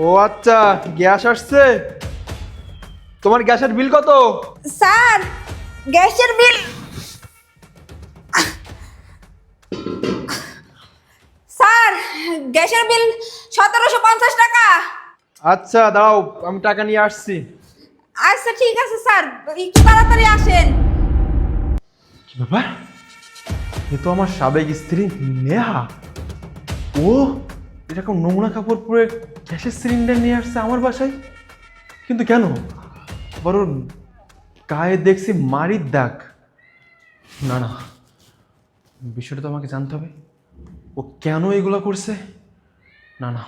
ও আচ্ছা, গ্যাস আসছে। তোমার গ্যাসের বিল কত? স্যার, গ্যাসের বিল। স্যার, গ্যাসের বিল 1750 টাকা। আচ্ছা দাঁড়াও, আমি টাকা নিয়ে আসছি। আচ্ছা ঠিক আছে স্যার, একটু তাড়াতাড়ি আসেন। কি ব্যাপার? এ তো আমার সাবেক স্ত্রী নেহা। ও এরকম নোংরা কাপড় পরে গ্যাসের সিলিন্ডার নিয়ে আসছে আমার বাসায়। কিন্তু কেন? আবার ওর গায়ে দেখছি মারির দাগ। না না, বিষয়টা তো আমাকে জানতে হবে। ও কেন এগুলো করছে? না না,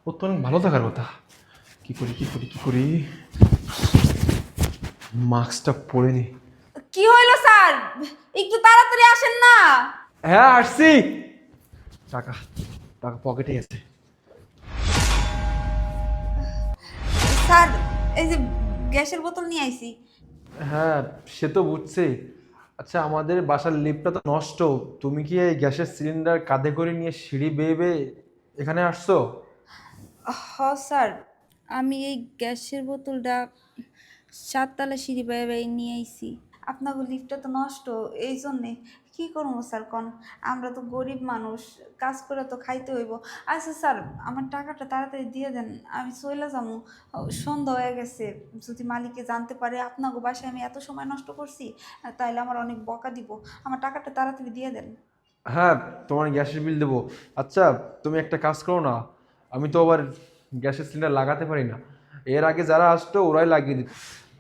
ও তো অনেক ভালো থাকার কথা। কি করি? মাস্কটা পরে নি। কি হইলো স্যার? একটু তাড়াতাড়ি আসেন না। হ্যাঁ আসছি। টাকা টাকা পকেটে আছে। স্যার, এই যে গ্যাসের বোতল নিয়ে আইছি। হ্যাঁ সে তো বুঝছি। আচ্ছা আমাদের বাসার লিফটটা তো নষ্ট। তুমি কি এই গ্যাসের সিলিন্ডার কাঁধে করে নিয়ে সিঁড়ি বেয়ে বেয়ে এখানে আসছো? স্যার, আমি এই গ্যাসের বোতলটা 7 তলা সিঁড়ি বেয়ে বেয়ে নিয়ে আইছি। আপনাকে লিফটটা তো নষ্ট, এই জন্যে। কি করবো স্যার কন? আমরা তো গরিব মানুষ, কাজ করে তো খাইতে হইব। আচ্ছা স্যার, আমার টাকাটা তাড়াতাড়ি দিয়ে দেন, আমি চলে যাবো। সন্ধ্যা হয়ে গেছে। যদি মালিকে জানতে পারে আপনাকে বাসায় আমি এত সময় নষ্ট করছি, তাইলে আমার অনেক বকা দিব। আমার টাকাটা তাড়াতাড়ি দিয়ে দেন। হ্যাঁ, তোমার গ্যাসের বিল দেবো। আচ্ছা তুমি একটা কাজ করো না, আমি তো আবার গ্যাসের সিলিন্ডার লাগাতে পারি না। এর আগে যারা আসতো ওরাই লাগিয়ে দিত।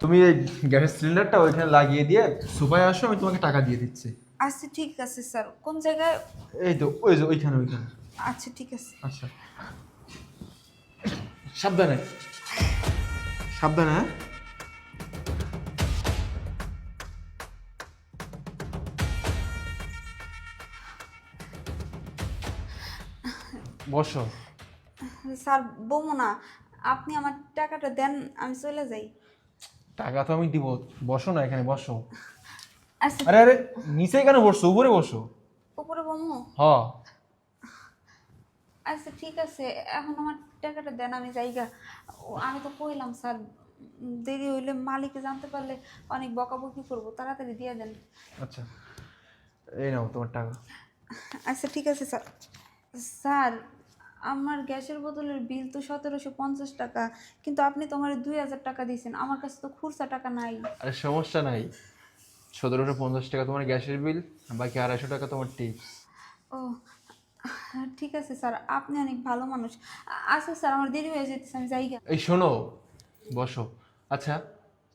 তুমি এই গ্যাসের সিলিন্ডারটা ওইখানে লাগিয়ে দিয়ে সোফায় আসো, আমি তোমাকে টাকা দিয়ে দিচ্ছি। আচ্ছা ঠিক আছে স্যার, কোন জায়গায়? এই তো ওই যে ওইখানে। আচ্ছা ঠিক আছে। আচ্ছা সাবধানে সাবধানে, হ্যাঁ। বসো। স্যার, বমু না। আপনি আমার টাকাটা দেন, আমি চলে যাই। টাকা তো আমি দিব। বসো না, এখানে বসো। আচ্ছা, আরে আরে, নিচে কেন বসছো? উপরে বসো। উপরে বমু। হ। আচ্ছা ঠিক আছে, এখন আমার টাকাটা দেন, আমি যাইগা। আমি তো কইলাম স্যার, দেরি হইলে মালিকে জানতে পারলে অনেক বকাবকি করবো, তাড়াতাড়ি দিয়ে দেন। আচ্ছা এই নাও তোমার টাকা। আচ্ছা ঠিক আছে স্যার। স্যার, আমার গ্যাসের বোতলের বিল তো 1750 টাকা, কিন্তু আপনি তো আমার 2000 টাকা দিয়েছেন, আমার কাছে তো খুচরা টাকা নাই। আরে সমস্যা নাই, 1750 টাকা তোমার গ্যাসের বিল, বাকি 250 টাকা তোমার টিপস। ও, ঠিক আছে স্যার, আপনি অনেক ভালো মানুষ। আচ্ছা স্যার, আমার দেরি হয়ে যেতেছে, আমি যাইগা। এই শোনো, বসো। আচ্ছা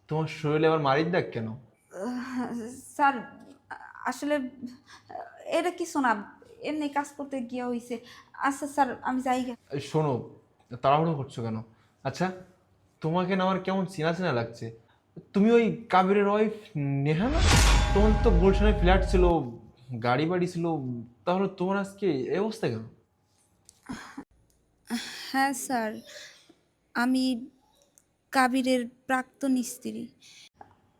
তোমার শরীরে আবার মারির দাগ কেন? স্যার, আসলে এটা কিছু না, এমনি কাজ করতে গিয়া হইছে। আচ্ছা স্যার, আমি যাইগা। এই শোনো, তাড়াহুড়ো করছো কেন? আচ্ছা তোমাকে না আমার কেমন চেনা চেনা লাগছে। তুমি ওই কাবিরের ওয়াইফ নেহা না? তোমার তো গুলশানে ফ্ল্যাট ছিল, গাড়ি বাড়ি ছিল, তাহলে তোমার আজকে এই অবস্থা কেন? হ্যাঁ স্যার, আমি কাবিরের প্রাক্তন স্ত্রী।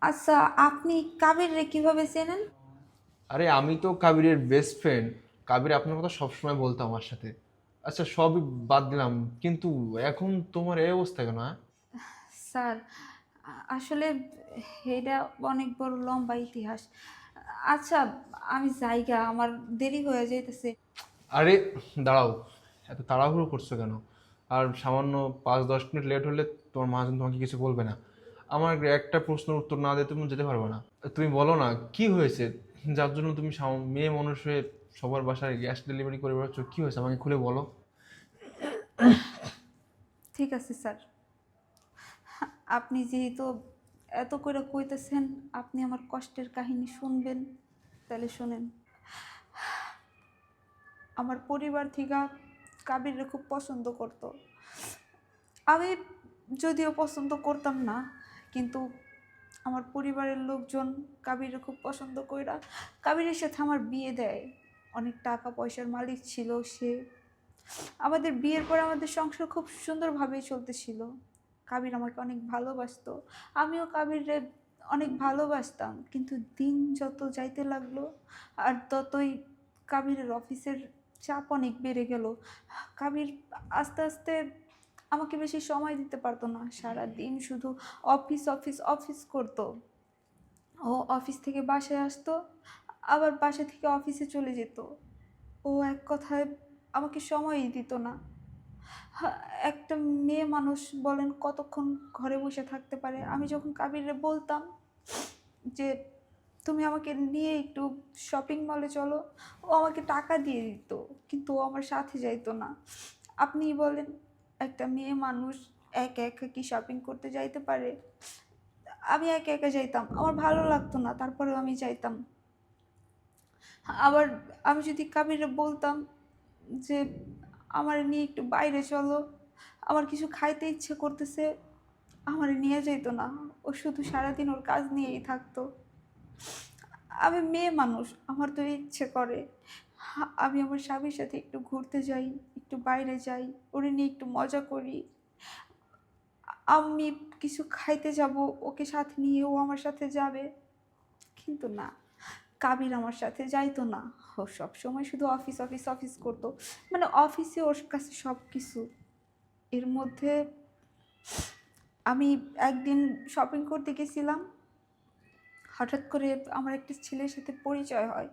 আচ্ছা, আপনি কাবিররে কিভাবে চেনেন? আরে আমি তো কাবিরের বেস্ট ফ্রেন্ড। কাবির আপনার কথা সবসময় বলতো আমার সাথে। আচ্ছা সবই বাদ দিলাম, কিন্তু এখন তোমার এই অবস্থা কেন, হ্যাঁ? স্যার, আসলে এটা অনেক বড় লম্বা ইতিহাস। আচ্ছা, আমি যাইগা, আমার দেরি হয়ে যাইতেছে। আরে দাঁড়াও, এত তাড়াহুড়ো করছো কেন? আর সামান্য 5-10 মিনিট লেট হলে তোমার মহাজন তোমাকে কিছু বলবে না। আমার একটা প্রশ্নের উত্তর না দিয়ে তুমি যেতে পারবে না। তুমি বলো না কি হয়েছে, যার জন্য তুমি মেয়ে মানুষ হয়ে সবার বাসায় গ্যাস ডেলিভারি করে বেড়াচ্ছ? কি হয়েছে আমাকে খুলে বলো। ঠিক আছে স্যার, আপনি যেহেতু এত করে কইতেছেন, আপনি আমার কষ্টের কাহিনী শুনবেন, তাহলে শুনেন। আমার পরিবার থেকে কাবিরকে খুব পছন্দ করতো। আমি যদিও পছন্দ করতাম না, কিন্তু আমার পরিবারের লোকজন কাবিরকে খুব পছন্দ কইরা কাবিরের সাথে আমার বিয়ে দেয়। অনেক টাকা পয়সার মালিক ছিল সে। আমাদের বিয়ের পর আমাদের সংসার খুব সুন্দরভাবেই চলতেছিল। কাবির আমাকে অনেক ভালোবাসতো, আমিও কাবিরে অনেক ভালোবাসতাম। কিন্তু দিন যত যাইতে লাগলো, আর ততই কাবিরের অফিসের চাপ অনেক বেড়ে গেল। কাবির আস্তে আস্তে আমাকে বেশি সময় দিতে পারতো না, সারা দিন শুধু অফিস অফিস অফিস করতো। ও অফিস থেকে বাসায় আসতো, আবার বাসা থেকে অফিসে চলে যেত। ও এক কথায় আমাকে সময়ই দিত না। হ্যাঁ, একটা মেয়ে মানুষ বলেন কতক্ষণ ঘরে বসে থাকতে পারে? আমি যখন কাবিরে বলতাম যে তুমি আমাকে নিয়ে একটু শপিং মলে চলো, ও আমাকে টাকা দিয়ে দিত, কিন্তু ও আমার সাথে যাইতো না। আপনিই বলেন, একটা মেয়ে মানুষ একা একা কি শপিং করতে যাইতে পারে? আমি একা একা যাইতাম, আমার ভালো লাগতো না, তারপরেও আমি যাইতাম। আবার আমি যদি কাবিরে বলতাম যে আমার নিয়ে একটু বাইরে চলো, আমার কিছু খাইতে ইচ্ছে করতেছে, আমার নিয়ে যাইতো না। ও শুধু সারাদিন ওর কাজ নিয়েই থাকতো। আমি মেয়ে মানুষ, আমার তো ইচ্ছে করে আমি আমার স্বামীর সাথে একটু ঘুরতে যাই, একটু বাইরে যাই, ওরে নিয়ে একটু মজা করি। আমি কিছু খাইতে যাব, ওকে সাথে নিয়ে ও আমার সাথে যাবে, কিন্তু না, কাবির আমার সাথে যাইতো না। ও সব সময় শুধু অফিস অফিস অফিস করতো, মানে অফিসে ওর কাছে সব কিছু। এর মধ্যে আমি একদিন শপিং করতে গেছিলাম, হঠাৎ করে আমার একটা ছেলের সাথে পরিচয় হয়।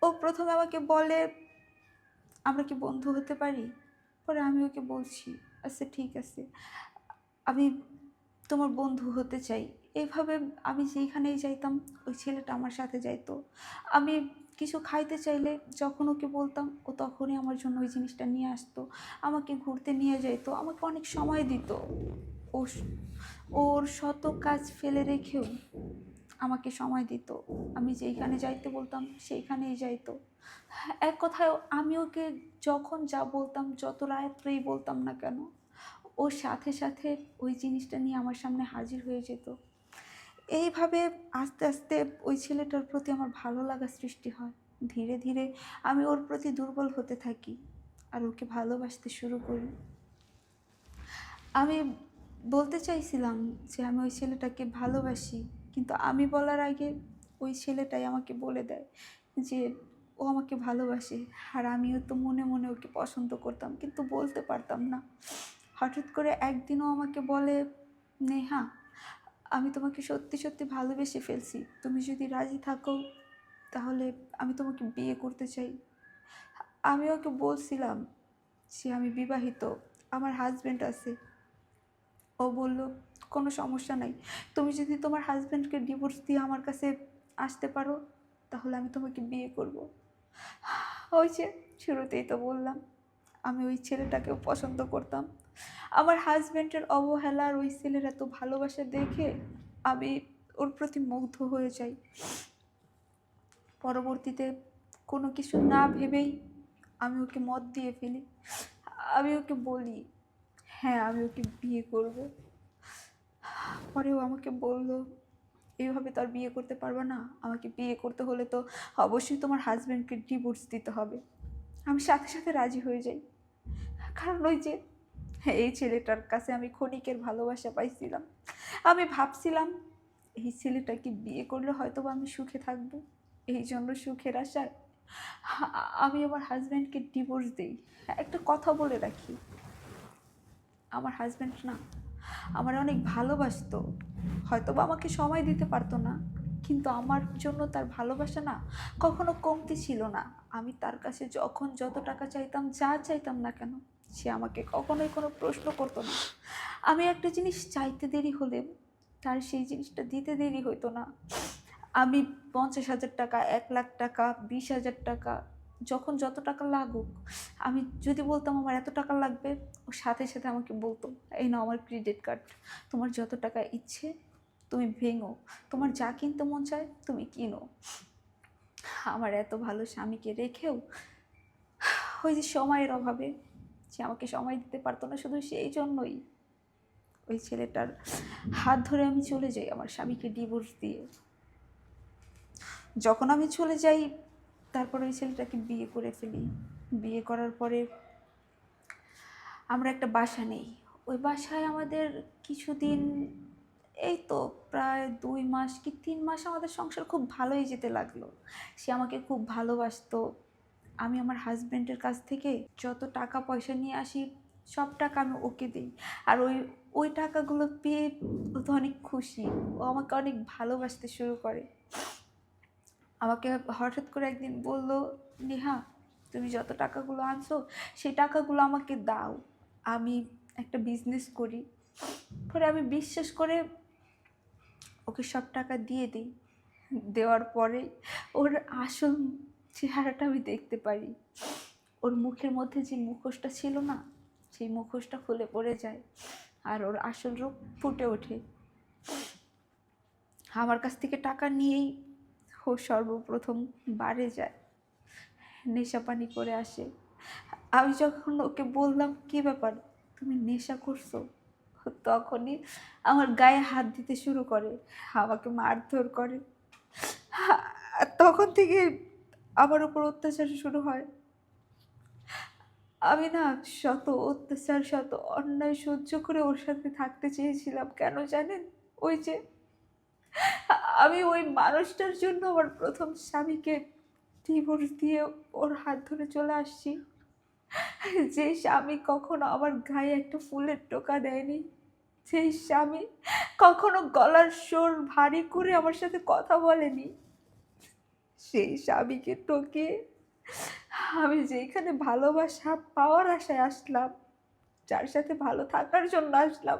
ও প্রথমে আমাকে বলে আমরা কি বন্ধু হতে পারি? পরে আমি ওকে বলছি আচ্ছা ঠিক আছে, আমি তোমার বন্ধু হতে চাই। এভাবে আমি যেখানেই যাইতাম ওই ছেলেটা আমার সাথে যাইতো। আমি কিছু খাইতে চাইলে যখন ওকে বলতাম, ও তখনই আমার জন্য ওই জিনিসটা নিয়ে আসতো, আমাকে ঘুরতে নিয়ে যাইতো, আমাকে অনেক সময় দিত। ও ওর শত কাজ ফেলে রেখেও আমাকে সময় দিত। আমি যেইখানে যাইতে বলতাম সেইখানেই যাইতো। এক কথায় আমি ওকে যখন যা বলতাম, যত রাত্রেই বলতাম না কেন, ওর সাথে সাথে ওই জিনিসটা নিয়ে আমার সামনে হাজির হয়ে যেত। এইভাবে আস্তে আস্তে ওই ছেলেটার প্রতি আমার ভালো লাগা সৃষ্টি হয়। ধীরে ধীরে আমি ওর প্রতি দুর্বল হতে থাকি আর ওকে ভালোবাসতে শুরু করি। আমি বলতে চাইছিলাম যে আমি ওই ছেলেটাকে ভালোবাসি, কিন্তু আমি বলার আগে ওই ছেলেটাই আমাকে বলে দেয় যে ও আমাকে ভালোবাসে। আর আমিও তো মনে মনে ওকে পছন্দ করতাম, কিন্তু বলতে পারতাম না। হঠাৎ করে একদিনও আমাকে বলে, নেহা, আমি তোমাকে সত্যি সত্যি ভালোবেসে ফেলছি, তুমি যদি রাজি থাকো তাহলে আমি তোমাকে বিয়ে করতে চাই। আমি ওকে বলছিলাম যে আমি বিবাহিত, আমার হাজব্যান্ড আছে। ও বলল কোনো সমস্যা নাই, তুমি যদি তোমার হাজব্যান্ডকে ডিভোর্স দিয়ে আমার কাছে আসতে পারো তাহলে আমি তোমাকে বিয়ে করব। ওই যে শুরুতেই তো বললাম, আমি ওই ছেলেটাকেও পছন্দ করতাম। আমার হাজব্যান্ডের অবহেলার ওই ছেলের এত ভালোবাসা দেখে আমি ওর প্রতি মুগ্ধ হয়ে যাই। পরবর্তীতে কোনো কিছু না ভেবেই আমি ওকে মত দিয়ে ফেলি। আমি ওকে বলি হ্যাঁ আমি ওকে বিয়ে করব। পরেও আমাকে বলল, এইভাবে তো আর বিয়ে করতে পারবে না, আমাকে বিয়ে করতে হলে তো অবশ্যই তোমার হাজব্যান্ডকে ডিভোর্স দিতে হবে। আমি সাথে সাথে রাজি হয়ে যাই, কারণ ওই যে এই ছেলেটার কাছে আমি ক্ষণিকের ভালোবাসা পাইছিলাম। আমি ভাবছিলাম এই ছেলেটাকে বিয়ে করলে হয়তো বা আমি সুখে থাকবো, এই জন্য সুখের আশায় আমি আমার হাজব্যান্ডকে ডিভোর্স দিই। একটা কথা বলে রাখি, আমার হাজব্যান্ড না আমার অনেক ভালোবাসতো, হয়তো বা আমাকে সময় দিতে পারতো না, কিন্তু আমার জন্য তার ভালোবাসা না কখনো কমতি ছিল না। আমি তার কাছে যখন যত টাকা চাইতাম, যা চাইতাম না কেন, সে আমাকে কখনোই কোনো প্রশ্ন করতো না। আমি একটা জিনিস চাইতে দেরি হলে তার সেই জিনিসটা দিতে দেরি হইতো না। আমি 50,000 টাকা, 1,00,000 টাকা, 20,000 টাকা, যখন যত টাকা লাগুক, আমি যদি বলতাম আমার এত টাকা লাগবে, ও সাথে সাথে আমাকে বলতো এই নাও আমার ক্রেডিট কার্ড, তোমার যত টাকা ইচ্ছে তুমি ভেঙো, তোমার যা কিনতে মন চায় তুমি কিনো। আমার এত ভালো স্বামীকে রেখেও ওই যে সময়ের অভাবে সে আমাকে সময় দিতে পারতো না, শুধু সেই জন্যই ওই ছেলেটার হাত ধরে আমি চলে যাই আমার স্বামীকে ডিভোর্স দিয়ে। যখন আমি চলে যাই তারপর ওই ছেলেটাকে বিয়ে করে ফেলি। বিয়ে করার পরে আমরা একটা বাসা নেই। ওই বাসায় আমাদের কিছুদিন, এই তো প্রায় 2 মাস কি 3 মাস আমাদের সংসার খুব ভালোই যেতে লাগলো। সে আমাকে খুব ভালোবাসতো। আমি আমার হাজব্যান্ডের কাছ থেকে যত টাকা পয়সা নিয়ে আসি সব টাকা আমি ওকে দিই। আর ওই ওই টাকাগুলো পেয়ে ও তো অনেক খুশি। ও আমাকে অনেক ভালোবাসতে শুরু করে। আমাকে হঠাৎ করে একদিন বলল, নেহা, তুমি যত টাকাগুলো আনছো সেই টাকাগুলো আমাকে দাও, আমি একটা বিজনেস করি। পরে আমি বিশ্বাস করে ওকে সব টাকা দিয়ে দিই। দেওয়ার পরে ওর আসল চেহারাটা আমি দেখতে পারি। ওর মুখের মধ্যে যে মুখোশটা ছিল না, সেই মুখোশটা খুলে পড়ে যায় আর ওর আসল রূপ ফুটে ওঠে। আমার কাছ থেকে টাকা নিয়েই ও সর্বপ্রথম বারে যায়, নেশা পানি করে আসে। আমি যখন ওকে বললাম, কি ব্যাপার, তুমি নেশা করছো, তখনই আমার গায়ে হাত দিতে শুরু করে, আমাকে মারধর করে। আর তখন থেকে আমার উপর অত্যাচার শুরু হয়। আমি না শত অত্যাচার, শত অন্যায় সহ্য করে ওর সাথে থাকতে চেয়েছিলাম। কেন জানেন? ওই যে আমি ওই মানুষটার জন্য আমার প্রথম স্বামীকে ডিভোর্স দিয়ে ওর হাত ধরে চলে আসছি। যে স্বামী কখনো আমার গায়ে একটা ফুলের টোকা দেয়নি, সেই স্বামী কখনো গলার স্বর ভারী করে আমার সাথে কথা বলেনি, সেই স্বামীকে টকিয়ে আমি যেখানে ভালোবাসা পাওয়ার আশায় আসলাম, যার সাথে ভালো থাকার জন্য আসলাম,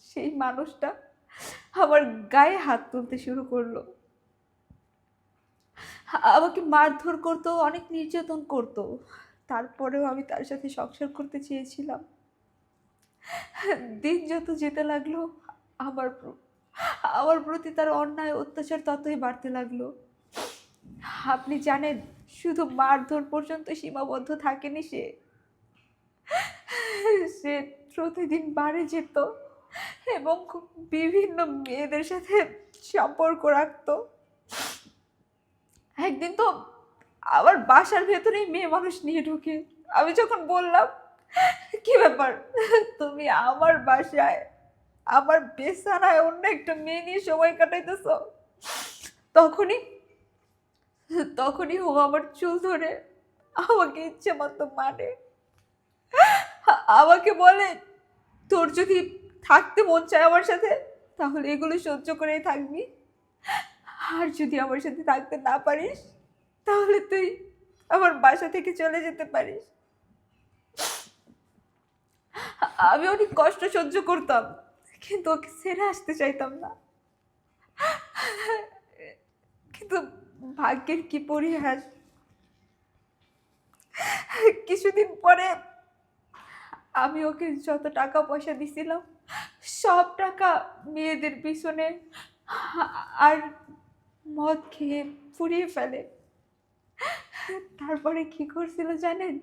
সেই মানুষটা আমার গায়ে হাত তুলতে শুরু করলো। আমাকে মারধর করতো, অনেক নির্যাতন করতো। তারপরেও আমি তার সাথে সংসার করতে চেয়েছিলাম। দিন যত যেতে লাগলো, আমার আমার প্রতি তার অন্যায় অত্যাচার ততই বাড়তে লাগলো। আপনি জানেন, শুধু মারধর পর্যন্ত সীমাবদ্ধ থাকেনি সে। সে প্রতিদিন বাড়ি যেত এবং বিভিন্ন মেয়েদের সাথে সম্পর্ক রাখতো। একদিন তো আবার বাসার ভেতরেই মেয়ে মানুষ নিয়ে ঢুকে। আমি যখন বললাম, কি ব্যাপার, তুমি আমার বাসায় আমার বিছানায় অন্য একটা মেয়ে নিয়ে সময় কাটাইতেছ, তখনই তখনই ও আমার চুল ধরে আমাকে ইচ্ছে মতো মানে, আমাকে বলে, তোর যদি থাকতে মন চায় আমার সাথে, তাহলে এগুলো সহ্য করেই থাকবি, আর যদি আমার সাথে থাকতে না পারিস, তাহলে তুই আমার বাসা থেকে চলে যেতে পারিস। আমি অনেক কষ্ট সহ্য করতাম, কিন্তু ওকে ছেড়ে আসতে চাইতাম না। কিন্তু ভাগ্যের কি পরিহাস, কিছুদিন পরে আমি ওকে যত টাকা পয়সা দিছিলাম, সব টাকা মেয়েদের পিছনে আর মদ খেয়ে ফুরিয়ে ফেলে। তারপরে কি করছিল জানেন?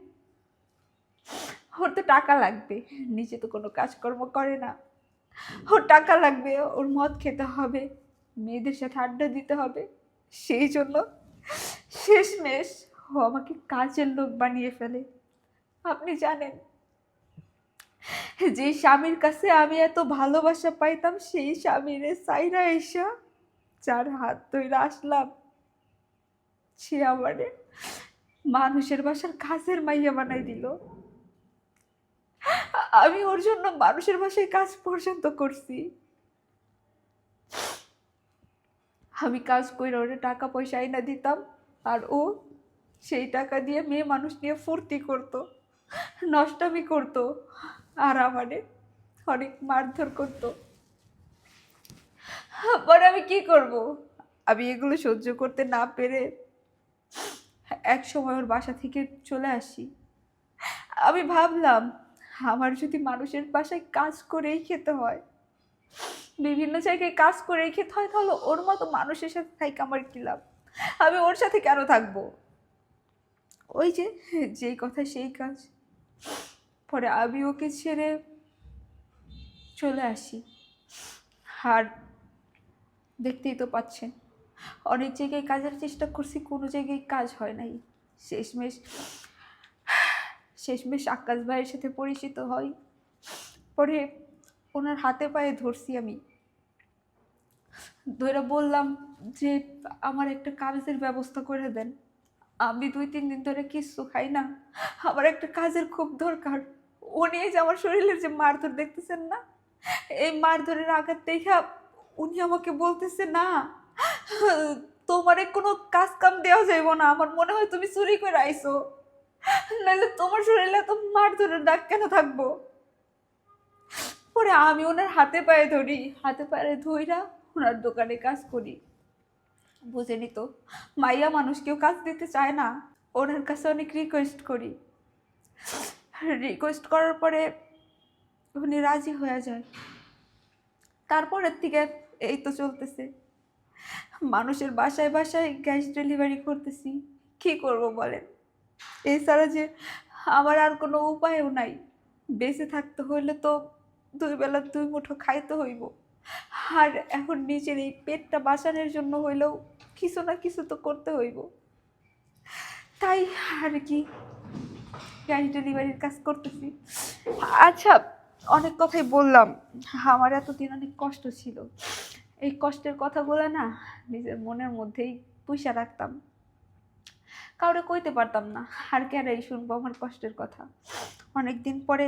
ওর তো টাকা লাগবে, নিজে তো কোনো কাজকর্ম করে না, ওর টাকা লাগবে, ওর মদ খেতে হবে, মেয়েদের সাথে আড্ডা দিতে হবে, সেই জন্য শেষমেশ ও আমাকে কাজের লোক বানিয়ে ফেলে। আপনি জানেন, যে স্বামীর কাছে আমি এত ভালোবাসা পাইতাম, সেই স্বামীর সাইরা এসা যার হাত ধরে আসলাম, সে আমারে মানুষের বাসার কাজের মাইয়া বানাই দিল। আমি ওর জন্য মানুষের বাসায় কাজ পর্যন্ত করছি। আমি কাজ করে ওরে টাকা পয়সা আইনা দিতাম, আর ও সেই টাকা দিয়ে মেয়ে মানুষ নিয়ে ফুর্তি করতো, নষ্টামি করতো, আর আমারে অনেক মারধর করতো। পরে আমি কি করব? আমি এগুলো সহ্য করতে না পেরে এক সময় ওর বাসা থেকে চলে আসি। আমি ভাবলাম, আমার যদি মানুষের বাসায় কাজ করেই খেতে হয়, বিভিন্ন জায়গায় কাজ করেই খেতে হয়, তাহলে ওর মতো মানুষের সাথে থাকি আমার কি লাভ? আমি ওর সাথে কেন থাকবো? ওই যে যেই কথা সেই কাজ। পরে আমি ওকে ছেড়ে চলে আসি। আর দেখতেই তো পাচ্ছেন, অনেক জায়গায় কাজের চেষ্টা করছি, কোনো জায়গায় কাজ হয় নাই। শেষমেশ শেষমেশ আকাশ ভাইয়ের সাথে পরিচিত হয়। পরে ওনার হাতে পায়ে ধরছি আমি, ধরে বললাম যে আমার একটা কাজের ব্যবস্থা করে দেন, আমি 2-3 দিন ধরে কিচ্ছু খাই না, আমার একটা কাজের খুব দরকার। উনি এই যে আমার শরীরের যে মারধর দেখতেছেন না, এই মারধরের আঘাত দেখা উনি আমাকে বলতেছে, না তোমারে কোনো কাজ কাম দেওয়া যাইব না, আমার মনে হয় তুমি চুরি করে আইছো, নাহলে তোমার শরীরে তো মারধরের দাগ কেন থাকবো। পরে আমি ওনার হাতে পায়ে ধরি, হাতে পায়ে ধইরা ওনার দোকানে কাজ করি। বুঝেনি তো, মাইয়া মানুষ কেউ কাজ দিতে চায় না, ওনার কাছে অনেক রিকোয়েস্ট করি। রিকোয়েস্ট করার পরে উনি রাজি হয়ে যায়। তারপরের থেকে এই তো চলতেছে, মানুষের বাসায় বাসায় গ্যাস ডেলিভারি করতেছি। কি করব বলেন, এছাড়া যে আমার আর কোনো উপায়ও নাই। বেঁচে থাকতে হইলে তো দুই বেলা দুই মুঠো খাইতে হইব, আর এখন নিজের এই পেটটা বাঁচানোর জন্য হইলেও কিছু না কিছু তো করতে হইব। তাই আর কি গ্যাস ডেলিভারির কাজ করতেছি। আচ্ছা, অনেক কথাই বললাম। আমার এতদিন অনেক কষ্ট ছিল, এই কষ্টের কথাগুলো না নিজের মনের মধ্যেই পুষা রাখতাম, কাউরে কইতে পারতাম না। আর কেনাই শুনবো আমার কষ্টের কথা। অনেক দিন পরে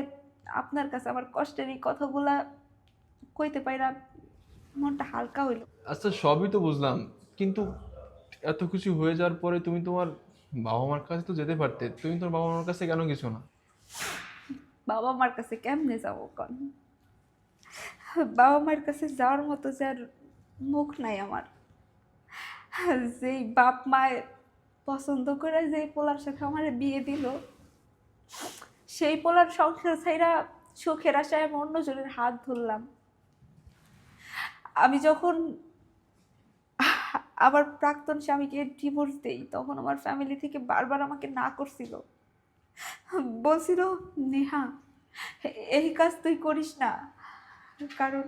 আপনার কাছে আমার কষ্টের এই কথাগুলা কইতে পাইরা মনটা হালকা হইল। আচ্ছা, সবই তো বুঝলাম, কিন্তু এত কিছু হয়ে যাওয়ার পরে তুমি তোমার বাবা মার কাছে তো যেতে পারতে, তুমি তোমার বাবা মার কাছে কেন কিছু না? বাবা মার কাছে কেমনে যাবো কন? বাবা মার কাছে যাওয়ার মতো যে আর মুখ নাই আমার। যেই বাপ মায় পছন্দ করে যেই পোলার সাথে আমার বিয়ে দিল, সেই পোলার সংসার ছাইরা সুখের আশায় আমি অন্যজনের হাত ধরলাম। আমি যখন আবার প্রাক্তন স্বামীকে ডিভোর্স দেই, তখন আমার ফ্যামিলি থেকে বারবার আমাকে না করছিল, বলছিল, নেহা এই কাজ তুই করিস না, কারণ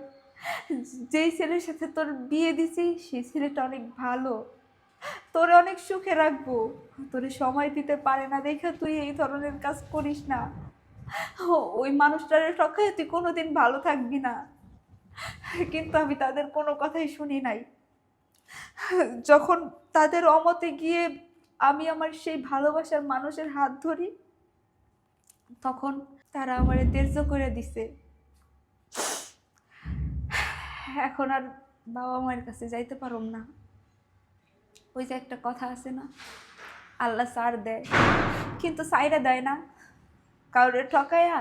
যেই ছেলের সাথে তোর বিয়ে দিছি সেই ছেলেটা অনেক ভালো, তোরে অনেক সুখে রাখবো, তোরে সময় দিতে পারে না দেখে তুই এই ধরনের কাজ করিস না, ওই মানুষটারে ঠকায় তুই কোনোদিন ভালো থাকবি না। কিন্তু আমি তাদের কোনো কথাই শুনি নাই। যখন তাদের অমতে গিয়ে আমি আমার সেই ভালোবাসার মানুষের হাত ধরি, তখন তারা আমারে ত্যায্য করে দিছে। এখন আর বাবা মায়ের কাছে যাইতে পারুম না। ওই যে একটা কথা আছে না, আল্লাহ সার দেয় কিন্তু সাইরা দেয় না। কাউরে ঠকায়া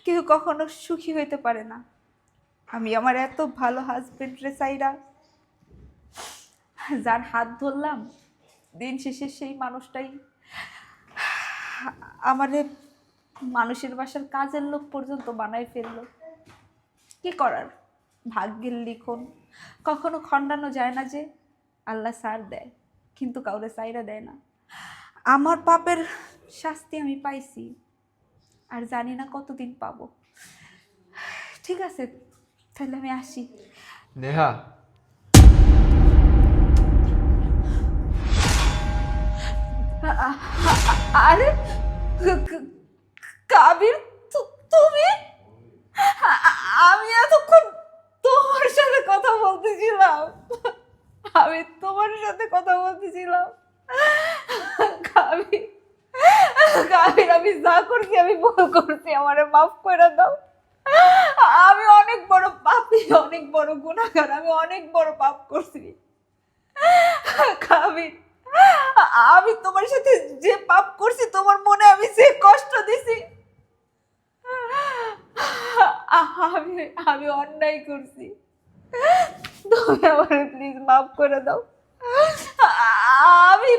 কেউ কখনো সুখী হইতে পারে না। আমি আমার এত ভালো হাজবেন্ডরে সাইরা যার হাত ধরলাম, দিন শেষে সেই মানুষটাই আমাদের মানুষের বাসার কাজের লোক পর্যন্ত বানাই ফেললো। কি করার, ভাগ্যের লিখন কখনো খণ্ডানো যায় না। যে আল্লাহ সার দেয় কিন্তু কাউরে সাইরা দেয় না। আমার পাপের শাস্তি আমি পাইছি, আর জানি না কতদিন পাবো। ঠিক আছে, তাহলে আমি আসি। নেহা, আরে কাবির, তুমি? আমি এতক্ষণ তোমার সাথে কথা বলতেছিলাম, আমি তোমার সাথে কথা বলতেছিলাম। কাবির, কাবির, আমি যা করছি আমি ভুল করছি, আমারে মাফ করে দাও। আমি অনেক বড় পাপী, অনেক বড় গুনাহগার, আমি অনেক বড় পাপ করছি। কাবির, আমি তোমার সাথে যে পাপ করছি, তোমার মনে আমি যে কষ্ট দিছি, আমি আমি অন্যায় করছি, তুমি আমার প্লিজ মাফ করে দাও। আমি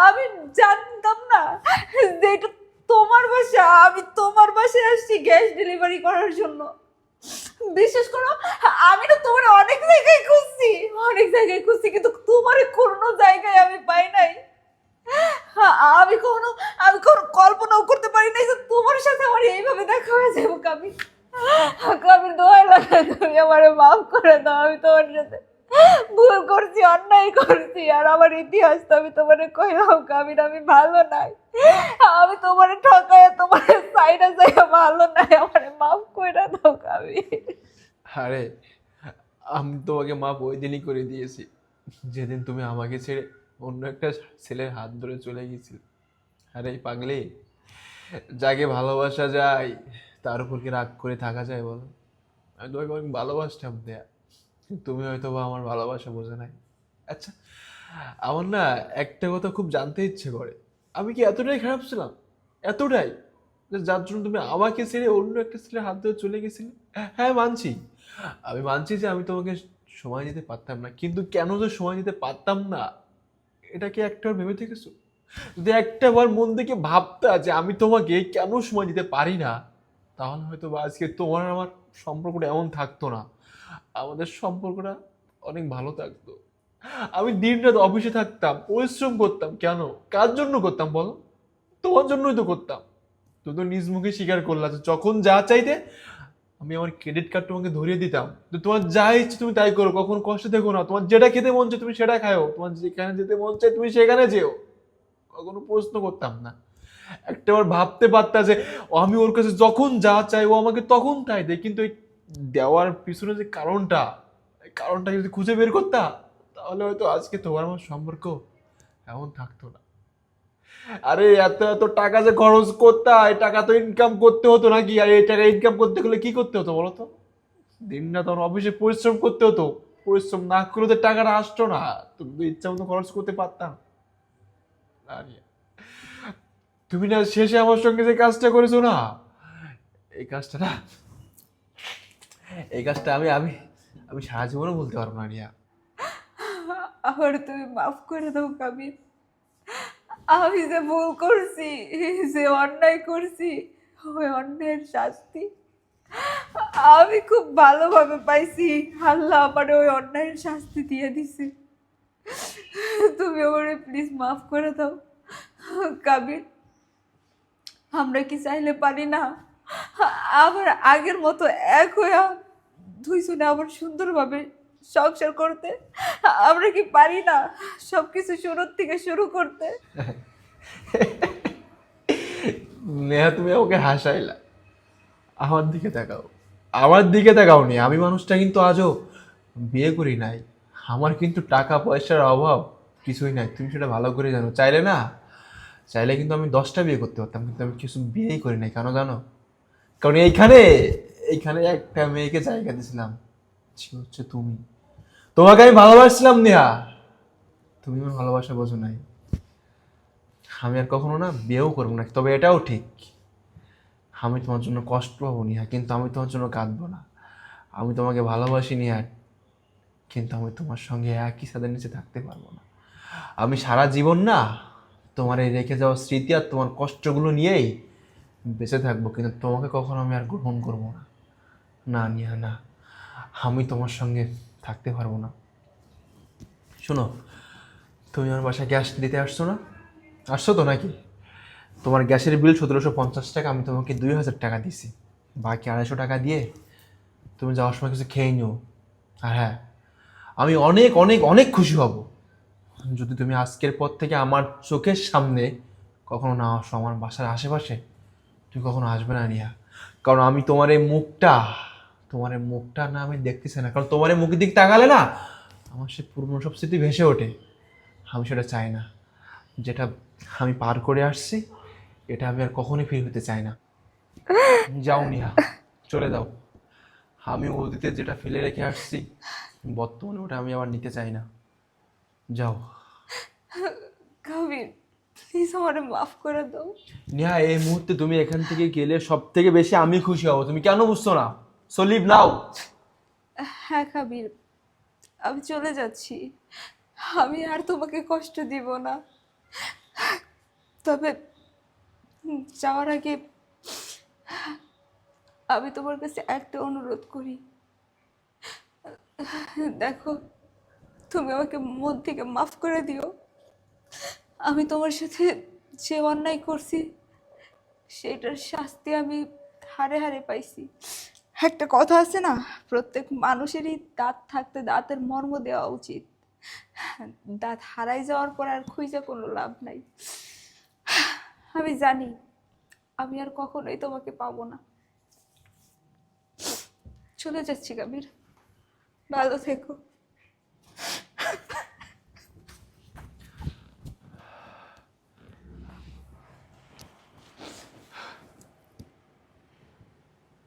আমি জানতাম না যে এটা তোমার বাসা। আমি তোমার বাসায় আসছি গ্যাস ডেলিভারি করার জন্য। বিশেষ করো, আমি তো তোমার অনেক জায়গায় খুঁজছি, অনেক জায়গায় খুঁজছি, কিন্তু তোমার কোনো জায়গায় আমি পাই নাই। আমি কখনো কল্পনাও করতে পারি নাই যে তোমার সাথে আমার এইভাবে দেখা হয়ে যাবো। কাবির, কাবির, দোহাই লাগে তুমি আমার মাফ করে দাও। আমি তোমার সাথে ভুল করছি, অন্যায় করছি, আর আমার ইতিহাস তো আমি তোমারে কইলাম। কাবির, আমি ভালো নাই, আমি তোমারে ঠকায় তোমারে সাইডা সাইডা ভালো নাই, আমারে মাফ করে দাও কাবির। আরে আমি তোমাকে মাপ ওই দিনই করে দিয়েছি যেদিন তুমি আমাকে ছেড়ে অন্য একটা ছেলের হাত ধরে চলে গেছিলে। আরে এই পাগলি, যাকে ভালোবাসা যায় তার উপর কি রাগ করে থাকা যায় বলো? আমি তোমাকে অনেক ভালোবাসতাম দেয়া, তুমি হয়তো বা আমার ভালোবাসা বোঝো নাই। আচ্ছা, আমার না একটা কথা খুব জানতে ইচ্ছে করে, আমি কি এতটাই খারাপ ছিলাম? এতটাই যে যার জন্য তুমি আমাকে ছেড়ে অন্য একটা ছেলের হাত ধরে চলে গেছিলে? হ্যাঁ মানছি, আমি মানছি যে আমি তোমাকে সময় দিতে পারতাম না, কিন্তু কেন যে সময় দিতে পারতাম না এটা কি একটাবার ভেবে দেখেছো? যদি একটাবার মন থেকে ভাবতা যে আমি তোমাকে কেন সময় দিতে পারি না, তাহলে হয়তো বা আজকে তোমার আর আমার সম্পর্কটা এমন থাকতো না, আমাদের সম্পর্কটা অনেক ভালো থাকতো। আমি দিন রাত অফিসে থাকতাম, পরিশ্রম করতাম, কেন কার জন্য করতাম বলো? তোমার জন্যই তো করতাম। তুমি তো নিজ মুখে স্বীকার করলা যে যখন যা চাইতে আমি আমার ক্রেডিট কার্ড তোমাকে ধরিয়ে দিতাম, তো তোমার যা ইচ্ছে তুমি তাই করো, কখনো কষ্ট দেখো না, তোমার যেটা খেতে মন চায় তুমি সেটা খাও, তোমার যেখানে যেতে মন চায় তুমি সেখানে যেও, কখনো প্রশ্ন করতাম না। একটাবার ভাবতে পারতা যে আমি ওর কাছে যখন যা চাই ও আমাকে তখন তাই দেয়, কিন্তু এই দেওয়ার পিছনে যে কারণটা, এই কারণটা যদি খুঁজে বের করতা, তাহলে হয়তো আজকে তোমার আমার সম্পর্ক এমন থাকতো না। আরে এত এত টাকা যে খরচ করতা, এই টাকা তো ইনকাম করতে হতো নাকি? আর এই টাকা ইনকাম করতে গেলে কি করতে হতো বলো তো? দিন না তোমার অফিসে পরিশ্রম করতে হতো, পরিশ্রম না করলে তো টাকাটা আসতো না, তুমি তো ইচ্ছা মতো খরচ করতে পারতাম। আরে তুমি না শেষে আমার সঙ্গে যে কাজটা করেছো না, এই কাজটা না, এই কাজটা আমি আমি আমি সারা জীবনও বলতে পারবো না রিয়া। আমার তুমি মাফ করে দাও কাবির। আমি যে ভুল করছি, যে অন্যায় করছি, ওই অন্যায়ের শাস্তি আমি খুব ভালোভাবে পাইছি। আল্লাহ আমার ওই অন্যায়ের শাস্তি দিয়ে দিছে। তুমি আমারে প্লিজ মাফ করে দাও কাবির। আমরা কি চাইলে পারি না আবার আগের মতো এক হইয়া দুইজনে আবার সুন্দরভাবে সংসার করতে? আমরা কি পারি না সবকিছু শুরুর থেকে শুরু করতে? নেহা তুমি আমাকে হাসাইলা, আমার দিকে তাকাও, আমার দিকে তাকাও নি, আমি মানুষটা কিন্তু আজও বিয়ে করি নাই, আমার কিন্তু টাকা পয়সার অভাব কিছুই নাই, তুমি সেটা ভালো করে জানো। চাইলে না, চাইলে কিন্তু আমি 10টা বিয়ে করতে পারতাম, কিন্তু আমি কিছু বিয়েই করি নাই। কেন জানো? কারণ এইখানে এইখানে একটা মেয়েকে জায়গা দিয়েছিলাম, সে হচ্ছে তুমি। তোমাকে আমি ভালোবাসছিলাম নেহা, তুমি আমার ভালোবাসা বোঝো নাই। আমি আর কখনো না বিয়েও করবো না, তবে এটাও ঠিক, আমি তোমার জন্য কষ্ট পাবো নিহা, কিন্তু আমি তোমার জন্য কাঁদবো না। আমি তোমাকে ভালোবাসি নিহা, কিন্তু আমি তোমার সঙ্গে একই ছাদের নিচে থাকতে পারবো না। আমি সারা জীবন না তোমার এই রেখে যাওয়া স্মৃতি আর তোমার কষ্টগুলো নিয়েই বেঁচে থাকবো, কিন্তু তোমাকে কখনো আমি আর গ্রহণ করবো না। না নিহা না, আমি তোমার সঙ্গে থাকতে পারবো না। শোনো, তুমি আমার বাসায় গ্যাস দিতে আসছো না? আসছো তো নাকি? তোমার গ্যাসের বিল 1750 টাকা, আমি তোমাকে 2000 টাকা দিছি, বাকি 250 টাকা দিয়ে তুমি যাওয়ার সময় কিছু খেয়ে নিও। আর হ্যাঁ, আমি অনেক অনেক অনেক খুশি হব যদি তুমি আজকের পর থেকে আমার চোখের সামনে কখনো না আসো, আমার বাসার আশেপাশে তুমি কখনো আসবে না নিয়া। কারণ আমি তোমার এই মুখটা না আমি দেখতেছি না, কারণ তোমার এই মুখের দিক তাকালে না আমার সে পুরনো সব স্মৃতি ভেসে ওঠে। আমি সেটা চাই না, যেটা আমি পার করে আসছি এটা আমি আর কখনোই ফিরে পেতে চাই না। যাও নিহা, চলে যাও। আমি অতীতে যেটা ফেলে রেখে আসছি বর্তমানে ওটা আমি আবার নিতে চাই না। যাও। কাবির, প্লিজ আমারে মাফ করে দাও। নেহা, এই মুহূর্তে তুমি এখান থেকে গেলে সব থেকে বেশি আমি খুশি হব, তুমি কেন বুঝছো না? সো লিভ নাও। হ্যাঁ কাবির, আমি চলে যাচ্ছি। আমি আর তোমাকে কষ্ট দিব না। তবে যাওয়ার আগে আমি তোমার কাছে একটা অনুরোধ করি। দেখো, তুমি আমাকে মন থেকে মাফ করে দিও। আমি তোমার সাথে যে অন্যায় করছি সেটার শাস্তি আমি হারে হারে পাইছি। একটা কথা আছে না, প্রত্যেক মানুষেরই দাঁত থাকতে দাঁতের মর্ম দেওয়া উচিত। দাঁত হারাই যাওয়ার পর আর খুঁজে কোনো লাভ নাই। আমি জানি আমি আর কখনোই তোমাকে পাবো না। চলে যাচ্ছি কাবির, ভালো থেকো।